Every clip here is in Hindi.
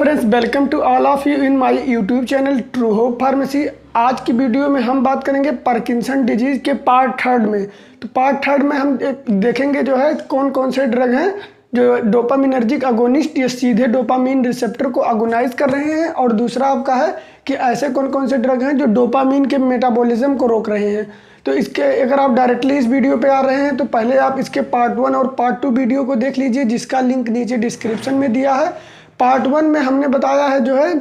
Friends, welcome to all of you in my YouTube channel true hope pharmacy. आज की वीडियो में हम बात करेंगे पार्किंसन डिजीज़ के पार्ट थर्ड में। तो पार्ट थर्ड में हम देखेंगे जो है कौन कौन से ड्रग हैं जो डोपामिनर्जिक अगोनिस्ट, ये सीधे डोपामीन रिसेप्टर को अगोनाइज कर रहे हैं, और दूसरा आपका है कि ऐसे कौन कौन से ड्रग हैं जो डोपामीन के मेटाबॉलिज्म को रोक रहे हैं। तो इसके अगर आप डायरेक्टली इस वीडियो पे आ रहे हैं तो पहले आप इसके पार्ट 1 और पार्ट 2 वीडियो को देख लीजिए, जिसका लिंक नीचे डिस्क्रिप्शन में दिया है। पार्ट 1 में हमने बताया है जो है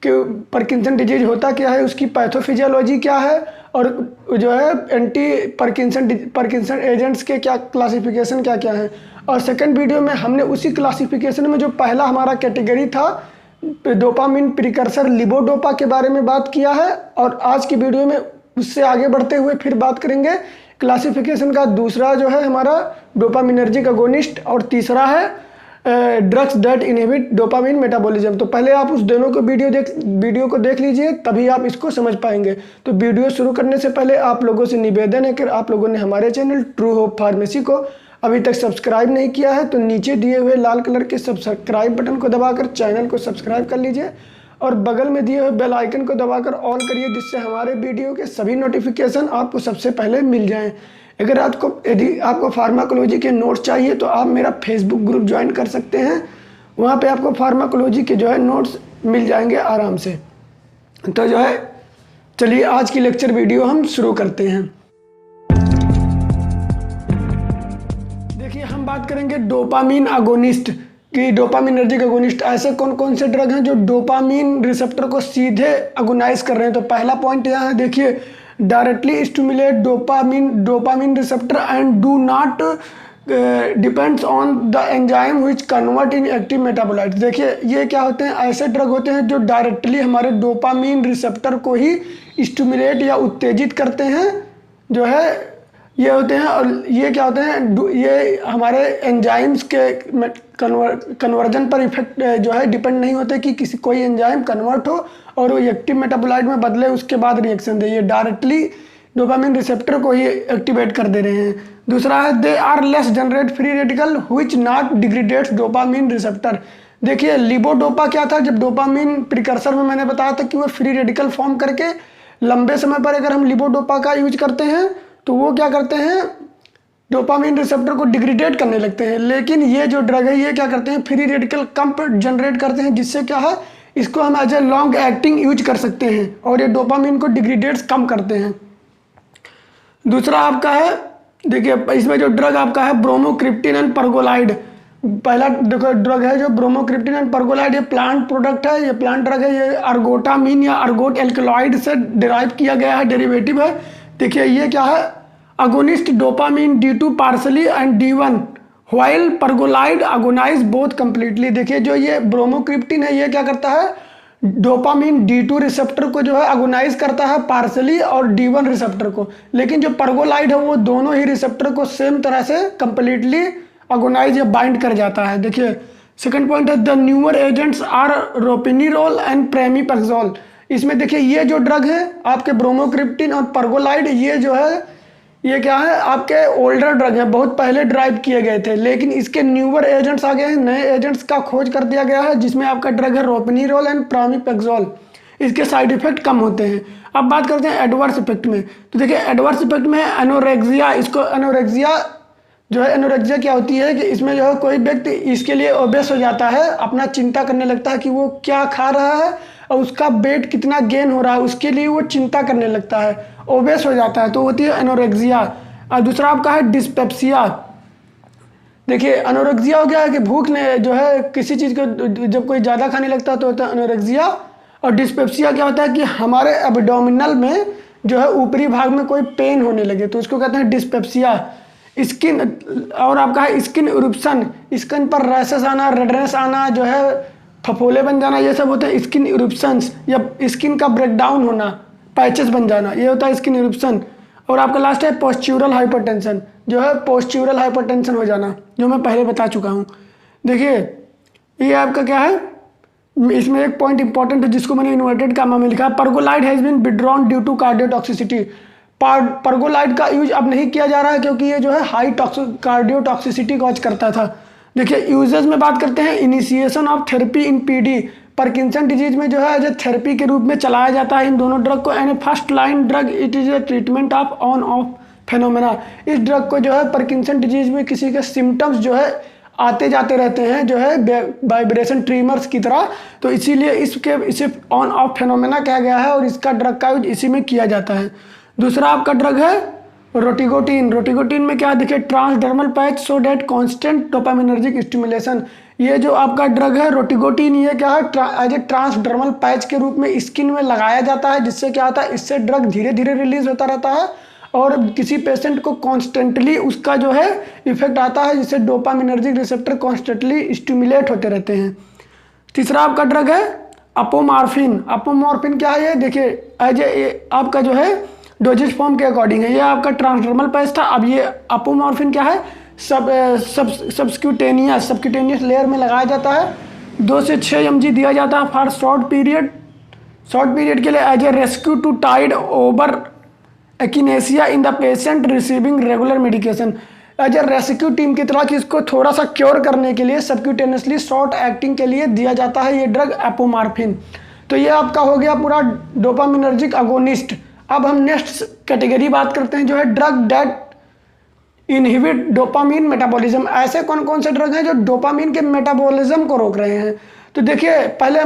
कि पार्किंसन डिजीज होता क्या है, उसकी पैथोफिजियोलॉजी क्या है, और जो है एंटी पार्किंसन एजेंट्स के क्या क्लासिफिकेशन क्या क्या है। और सेकंड वीडियो में हमने उसी क्लासिफिकेशन में जो पहला हमारा कैटेगरी था डोपामिन प्रिकर्सर लिबोडोपा के बारे में बात किया है, और आज की वीडियो में उससे आगे बढ़ते हुए फिर बात करेंगे क्लासिफिकेशन का। दूसरा जो है हमारा डोपामिनर्जिक अगोनिस्ट, और तीसरा है drugs that inhibit dopamine metabolism. तो पहले आप उस दोनों को वीडियो को देख लीजिए, तभी आप इसको समझ पाएंगे। तो वीडियो शुरू करने से पहले आप लोगों से निवेदन है कि आप लोगों ने हमारे चैनल ट्रू होप फार्मेसी को अभी तक सब्सक्राइब नहीं किया है तो नीचे दिए हुए लाल कलर के सब्सक्राइब बटन को दबाकर चैनल को सब्सक्राइब कर लीजिए, और बगल में दिए हुए बेल आइकन को दबाकर ऑल करिए, जिससे हमारे वीडियो के सभी नोटिफिकेशन आपको सबसे पहले मिल जाएं। यदि आपको फार्माकोलॉजी के नोट्स चाहिए तो आप मेरा फेसबुक ग्रुप ज्वाइन कर सकते हैं, वहाँ पे आपको फार्माकोलॉजी के जो है नोट्स मिल जाएंगे आराम से। तो जो है चलिए आज की लेक्चर वीडियो हम शुरू करते हैं। देखिए हम बात करेंगे डोपामिन अगोनिस्ट कि डोपामिनर्जिक अगोनिस्ट ऐसे कौन कौन से ड्रग हैं जो डोपामिन रिसेप्टर को सीधे अगोनाइज कर रहे हैं। तो पहला पॉइंट यहाँ है, देखिए directly stimulate dopamine receptor and do not depends on the enzyme which convert in active metabolite. देखिए ये क्या होते हैं, ऐसे ड्रग होते हैं जो डायरेक्टली हमारे डोपामिन रिसेप्टर को ही स्टिमुलेट या उत्तेजित करते हैं, जो है ये होते हैं। और ये क्या होते हैं, ये हमारे एंजाइम्स के कन्वर्जन पर इफेक्ट जो है डिपेंड नहीं होते कि कोई एंजाइम कन्वर्ट हो और वो एक्टिव मेटाबोलाइट में बदले उसके बाद रिएक्शन दे। ये डायरेक्टली डोपामिन रिसेप्टर को ही एक्टिवेट कर दे रहे हैं। दूसरा है they are less generate free radical which not degrades dopamine receptor. देखिए लिबोडोपा क्या था, जब डोपामिन प्रिकर्सर में मैंने बताया था कि वो फ्री रेडिकल फॉर्म करके लंबे समय पर अगर हम लिबोडोपा का यूज करते हैं तो वो क्या करते हैं, डोपामिन रिसेप्टर को डिग्रेडेट करने लगते हैं। लेकिन ये जो ड्रग है ये क्या करते हैं, फ्री रेडिकल कम जनरेट करते हैं, जिससे क्या है इसको हम as a long acting use कर सकते हैं, और ये डोपामिन को डिग्रेडेट्स कम करते हैं। दूसरा आपका है, देखिए इसमें जो ड्रग आपका है ब्रोमोक्रिप्टिन एंड परगोलाइड। पहला ड्रग है जो ब्रोमोक्रिप्टिन एंड परगोलाइड, ये प्लांट प्रोडक्ट है, ये प्लांट ड्रग है, ये अर्गोटामिन या अर्गोट एल्कलॉइड से डिराइव किया गया है, डेरिवेटिव है। देखिए ये क्या है, agonist dopamine D2 partially and D1 while pergolide agonizes both completely. देखिए जो ये ब्रोमोक्रिप्टिन है ये क्या करता है, डोपामिन D2 रिसेप्टर को जो है अगोनाइज करता है पार्सली, और D1 रिसेप्टर को। लेकिन जो परगोलाइड है वो दोनों ही रिसेप्टर को सेम तरह से कंप्लीटली अगोनाइज या बाइंड कर जाता है। देखिए सेकंड पॉइंट है the newer agents are ropinirole and pramipexole. इसमें देखिए ये जो ड्रग है आपके ब्रोमोक्रिप्टिन और परगोलाइड, ये जो है ये क्या है आपके ओल्डर ड्रग है, बहुत पहले ड्राइव किए गए थे, लेकिन इसके न्यूअर एजेंट्स आ गए हैं, नए एजेंट्स का खोज कर दिया गया है, जिसमें आपका ड्रग है रोपिनिरोल एंड प्रामिपेक्सोल। इसके साइड इफेक्ट कम होते हैं। अब बात करते हैं एडवर्स इफेक्ट में। तो देखिए एडवर्स इफेक्ट में एनोरेक्सिया, इसको एनोरेक्सिया जो है, एनोरेक्सिया क्या होती है कि इसमें जो है कोई व्यक्ति इसके लिए ओबेस हो जाता है, अपना चिंता करने लगता है कि वो क्या खा रहा है और उसका वेट कितना गेन हो रहा है, उसके लिए वो चिंता करने लगता है, ओबेस हो जाता है, तो होती है एनोरेक्सिया। और दूसरा आपका है डिस्पेप्सिया। देखिए एनोरेक्सिया हो गया है कि भूख ने जो है किसी चीज़ को जब कोई ज़्यादा खाने लगता है तो होता है एनोरेक्सिया। और डिस्पेप्सिया क्या होता है कि हमारे एब्डोमिनल में जो है ऊपरी भाग में कोई पेन होने लगे तो उसको कहते हैं डिस्पेप्सिया। स्किन, और आपका है स्किन इरुप्शन, स्किन पर रैशेस आना, रेडनेस आना, जो है फफोले बन जाना, ये सब होते हैं स्किन इरुप्शंस, या स्किन का ब्रेकडाउन होना, पैचेस बन जाना, ये होता है स्किन इरुप्शन। और आपका लास्ट है पोस्चुरल हाइपरटेंशन, जो है पोस्चुरल हाइपरटेंशन हो जाना, जो मैं पहले बता चुका हूँ। देखिए ये आपका क्या है, इसमें एक पॉइंट इंपॉर्टेंट है जिसको मैंने इन्वर्टेड कामा में लिखा है, pergolide has been withdrawn due to cardiotoxicity. Pergolide का यूज अब नहीं किया जा रहा है क्योंकि ये जो है हाई कार्डियोटॉक्सिसिटी कॉज करता था। देखिए यूजेस में बात करते हैं, initiation of therapy in PD, Parkinson disease में जो है एज ए थेरेपी के रूप में चलाया जाता है इन दोनों ड्रग को। And first line drug it is a treatment of on off phenomena. इस ड्रग को जो है पार्किंसन डिजीज में किसी के सिम्टम्स जो है आते जाते रहते हैं जो है वाइब्रेशन ट्रीमर्स की तरह, तो इसीलिए इसे ऑन ऑफ फेनोमेना कहा गया है और इसका ड्रग का यूज इसी में किया जाता है। दूसरा आपका ड्रग है रोटिगोटिन। रोटिगोटिन में क्या देखिए, ट्रांसडर्मल पैच सो डेट कांस्टेंट डोपामिनर्जिक स्टिमुलेशन। ये जो आपका ड्रग है रोटिगोटिन, ये क्या है, एज ए ट्रांसडर्मल पैच के रूप में स्किन में लगाया जाता है, जिससे क्या होता है, इससे ड्रग धीरे धीरे रिलीज होता रहता है और किसी पेशेंट को कॉन्स्टेंटली उसका जो है इफेक्ट आता है, जिससे डोपामिनर्जिक रिसेप्टर कॉन्स्टेंटली स्टिमुलेट होते रहते हैं। तीसरा आपका ड्रग है अपोमॉर्फिन। अपोमॉर्फिन क्या है, ये देखिए एज ए आपका जो है डोजेज फॉर्म के अकॉर्डिंग है। ये आपका ट्रांसडर्मल पैच था, अब ये अपोमॉर्फिन क्या है, सबक्यूटेनियस लेयर में लगाया जाता है। 2 से 6 mg दिया जाता है फॉर शॉर्ट पीरियड के लिए as a rescue to tide over akinesia in the patient receiving regular medication. As a rescue team की तरह कि इसको थोड़ा सा क्योर करने के लिए सबक्यूटेनियसली शॉर्ट एक्टिंग के लिए दिया जाता है ये ड्रग एपोमॉर्फिन। तो ये आपका हो गया पूरा डोपामिनर्जिक अगोनिस्ट। अब हम नेक्स्ट कैटेगरी बात करते हैं जो है drug that inhibit dopamine metabolism. ऐसे कौन कौन से ड्रग हैं जो डोपामीन के मेटाबॉलिज्म को रोक रहे हैं। तो देखिए पहले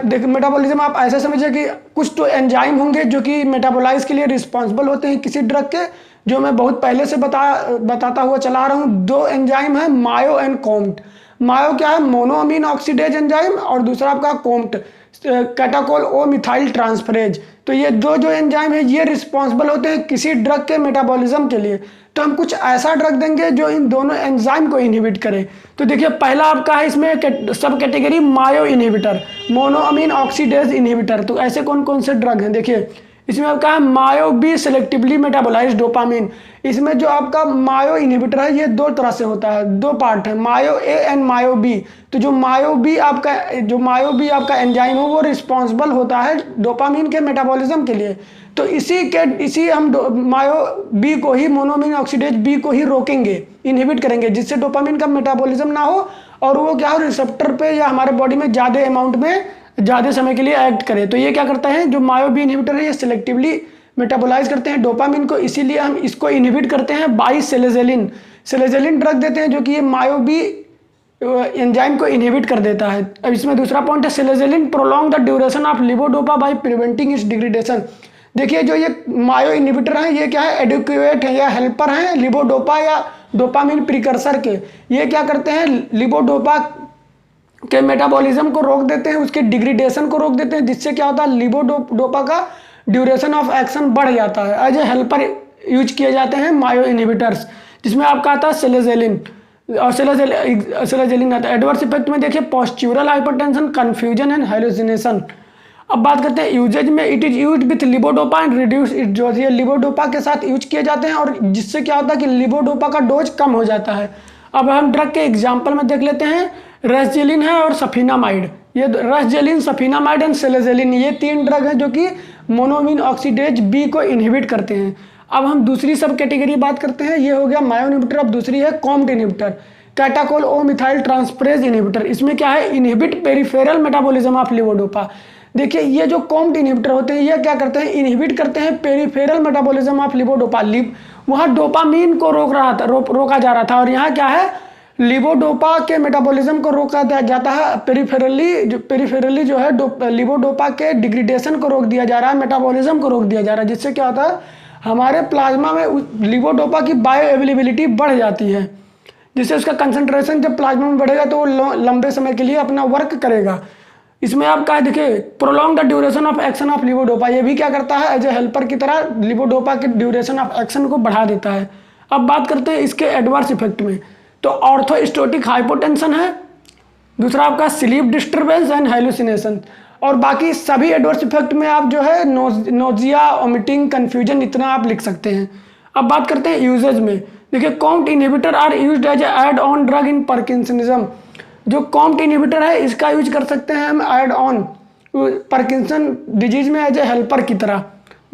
देखिए मेटाबॉलिज्म आप ऐसे समझिए कि कुछ तो एंजाइम होंगे जो कि मेटाबोलाइज के लिए रिस्पॉन्सिबल होते हैं किसी ड्रग के, जो मैं बहुत पहले से बताता हुआ चला रहा हूँ। 2 एंजाइम है मायो एंड कॉम्ट। मायो क्या है, मोनोअमीन ऑक्सीडेज एंजाइम, और दूसरा आपका कॉम्ट कैटाकोल ओ मिथाइल ट्रांसफरेज। तो ये जो एंजाइम है ये रिस्पॉन्सिबल होते हैं किसी ड्रग के मेटाबॉलिज्म के लिए। तो हम कुछ ऐसा ड्रग देंगे जो इन दोनों एंजाइम को इनहिबिट करे। तो देखिए पहला आपका है इसमें सब कैटेगरी मायो इनहिबिटर, मोनोअमीन ऑक्सीडेज इनहिबिटर। तो ऐसे कौन कौन से ड्रग हैं, देखिए इसमें आपका है मायो बी सेलेक्टिवली मेटाबोलाइज डोपामीन। इसमें जो आपका मायो इनहिबिटर है ये 2 तरह से होता है, 2 पार्ट है, मायो ए एंड मायो बी। तो जो मायो बी आपका एंजाइम है वो रिस्पॉन्सिबल होता है डोपामीन के मेटाबॉलिज्म के लिए। तो इसी हम मायो बी को ही, मोनोअमीन ऑक्सीडेज बी को ही रोकेंगे, इनहिबिट करेंगे, जिससे डोपामीन का मेटाबॉलिज्म ना हो और वो क्या हो रिसेप्टर पे या हमारे बॉडी में ज़्यादा अमाउंट में ज़्यादा समय के लिए एक्ट करे। तो ये क्या करता है, जो मायो बी इनहिबिटर है ये सिलेक्टिवली मेटाबोलाइज करते हैं डोपामीन को, इसीलिए हम इसको इनहिबिट करते हैं बाई सेलेजेलिन ड्रग देते हैं जो कि ये मायो बी एंजाइम को इनहिबिट कर देता है। अब इसमें दूसरा पॉइंट है selegiline prolong the duration of levodopa by preventing its degradation. देखिए जो ये मायो इनहिबिटर हैं ये क्या है, एडुक्यूएट है या हेल्पर हैं लिवोडोपा या डोपामीन प्रिकर्सर के। ये क्या करते हैं, लिवोडोपा के मेटाबॉलिज्म को रोक देते हैं, उसके डिग्रेडेशन को रोक देते हैं, जिससे क्या होता है लिवोडोपा का ड्यूरेशन ऑफ एक्शन बढ़ जाता है। एज ए हेल्पर यूज किए जाते हैं मायो इनहिबिटर्स, जिसमें आपका आता है सेलेजेलिन और सेलेजेलिन आता है। एडवर्स इफेक्ट में देखिए postural hypertension, confusion and hallucination. अब बात करते हैं यूजेज में, it is use with levodopa and reduce it dose. ये लिवोडोपा के साथ यूज किए जाते हैं और जिससे क्या होता है कि लिवोडोपा का डोज कम हो जाता है। अब हम ड्रग के एग्जाम्पल में देख लेते हैं, रेसजेलिन है और सफीनामाइड। ये रेसजेलिन, सफीनामाइड एंड सेलेजेलिन ये 3 ड्रग हैं जो कि मोनोअमीन ऑक्सीडेज बी को इनहिबिट करते हैं। अब हम दूसरी सब कैटेगरी बात करते हैं, ये हो गया मायो इनहिबिटर। अब दूसरी है कॉम्ट इनहिबिटर, कैटाकोल ओ मिथाइल ट्रांसफरेज इनहिबिटर। इसमें क्या है, inhibit peripheral metabolism of levodopa. देखिए ये जो कॉम्ट इनहिबिटर होते हैं ये क्या करते हैं, इनहिबिट करते हैं पेरिफेरल मेटाबॉलिज्म ऑफ लिवोडोपा। वहाँ डोपामीन को रोका जा रहा था और यहाँ क्या है, लिवोडोपा के मेटाबॉलिज्म को रोका जाता है। पेरिफेरली जो है लिवोडोपा के डिग्रेडेशन को रोक दिया जा रहा है, मेटाबॉलिज्म को रोक दिया जा रहा है, जिससे क्या होता है हमारे प्लाज्मा में लिवोडोपा की बायो अवेलेबिलिटी बढ़ जाती है, जिससे उसका कंसंट्रेशन जब प्लाज्मा में बढ़ेगा तो वो लंबे समय के लिए अपना वर्क करेगा। इसमें आप क्या देखिए, prolong the duration of action of levodopa. ये भी क्या करता है, एज ए हेल्पर की तरह लिवोडोपा के ड्यूरेशन ऑफ एक्शन को बढ़ा देता है। अब बात करते हैं इसके एडवर्स इफेक्ट में, तो ऑर्थोस्टोटिक हाइपोटेंशन है, दूसरा आपका स्लीप डिस्टर्बेंस एंड हेलुसिनेशन, और बाकी सभी एडवर्स इफेक्ट में आप जो है नोजिया, वोमिटिंग, कन्फ्यूजन इतना आप लिख सकते हैं। अब बात करते हैं यूजेज में, देखिए COMT inhibitor are used as add on drug in parkinsonism. जो कॉम्ट इनहिबिटर है इसका यूज कर सकते हैं हम एड ऑन पार्किंसन डिजीज में एज ए हेल्पर की तरह।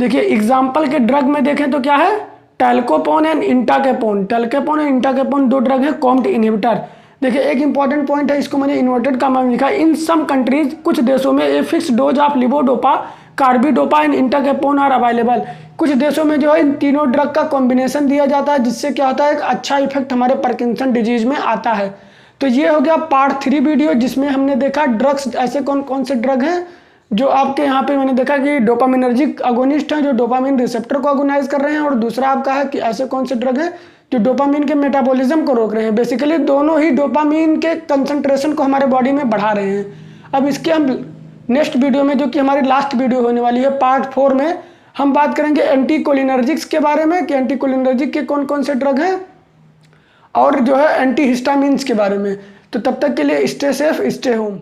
देखिए एग्जाम्पल के ड्रग में देखें तो क्या है, टैल्कोपोन एंड इंटाकेपोन। टैल्कोपोन एंड इंटाकेपोन 2 ड्रग है कॉम्ट इनहिबिटर। देखिए एक इंपॉर्टेंट पॉइंट है, इसको मैंने इन्वर्टेड कामा में लिखा है। इन सम कंट्रीज, कुछ देशों में a fixed dose of levodopa, carbidopa and entacapone are available. कुछ देशों में जो है इन तीनों ड्रग का कॉम्बिनेशन दिया जाता है, जिससे क्या होता है एक अच्छा इफेक्ट हमारे पार्किंसन डिजीज में आता है। तो ये हो गया पार्ट 3 वीडियो, जिसमें हमने देखा ड्रग्स ऐसे कौन कौन से ड्रग हैं जो आपके यहाँ पे मैंने देखा कि डोपामिनर्जिक अगोनिस्ट हैं जो डोपामिन रिसेप्टर को अगोनाइज कर रहे हैं, और दूसरा आपका है कि ऐसे कौन से ड्रग हैं जो डोपामिन के मेटाबॉलिज्म को रोक रहे हैं। बेसिकली दोनों ही डोपामिन के कंसंट्रेशन को हमारे बॉडी में बढ़ा रहे हैं। अब इसके हम नेक्स्ट वीडियो में, जो कि हमारी लास्ट वीडियो होने वाली है पार्ट 4 में, हम बात करेंगे एंटीकोलिनर्जिक्स के बारे में कि एंटीकोलिनर्जिक के कौन कौन से ड्रग हैं, और जो है एंटी हिस्टामिन्स के बारे में। तो तब तक के लिए स्टे सेफ, स्टे होम।